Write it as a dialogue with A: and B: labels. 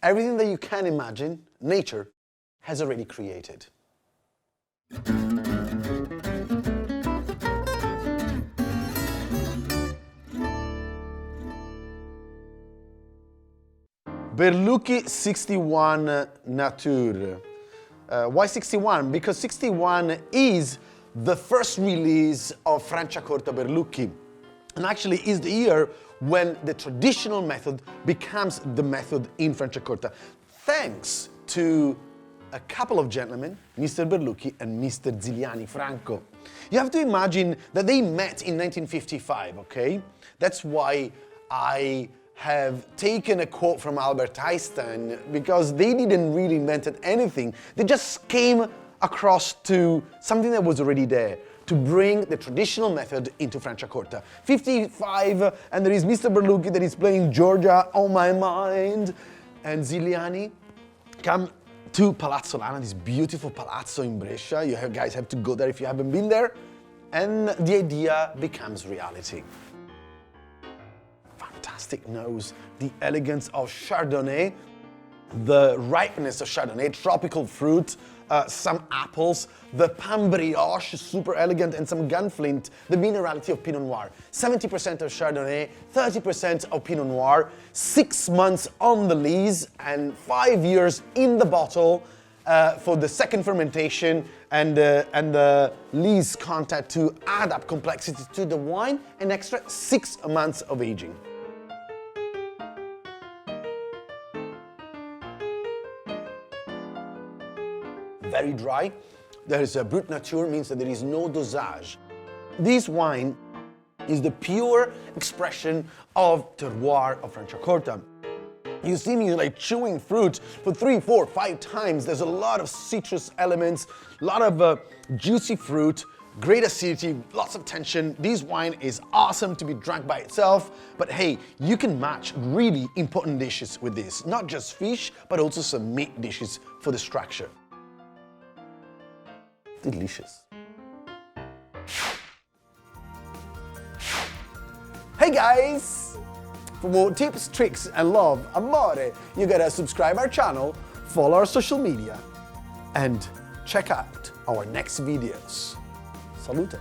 A: Everything that you can imagine, nature has already created. Berlucchi 61 Nature. Why 61? Because 61 is the first release of Franciacorta Berlucchi, and actually is the year when the traditional method becomes the method in Franciacorta, thanks to a couple of gentlemen, Mr. Berlucchi and Mr. Ziliani, Franco. You have to imagine that they met in 1955, okay? That's why I have taken a quote from Albert Einstein, because they didn't really invent anything. They just came across to something that was already there, to bring the traditional method into Franciacorta. 55, and there is Mr. Berlucchi that is playing Georgia on my mind, and Ziliani come to Palazzo Lana, this beautiful palazzo in Brescia. You guys have to go there if you haven't been there, and the idea becomes reality. Fantastic nose, the elegance of Chardonnay, the ripeness of Chardonnay, tropical fruit, some apples, the pain brioche, super elegant, and some gunflint, the minerality of Pinot Noir. 70% of Chardonnay, 30% of Pinot Noir, 6 months on the lees and 5 years in the bottle for the second fermentation and the lees content to add up complexity to the wine, an extra 6 months of aging. Very dry. There is a brut nature, means that there is no dosage. This wine is the pure expression of terroir of Franciacorta. You see me like chewing fruit for 3, 4, 5 times. There's a lot of citrus elements, a lot of juicy fruit, great acidity, lots of tension. This wine is awesome to be drunk by itself, but hey, you can match really important dishes with this. Not just fish, but also some meat dishes for the structure. Delicious. Hey guys! For more tips, tricks, and love, amore, you gotta subscribe our channel, follow our social media, and check out our next videos. Salute!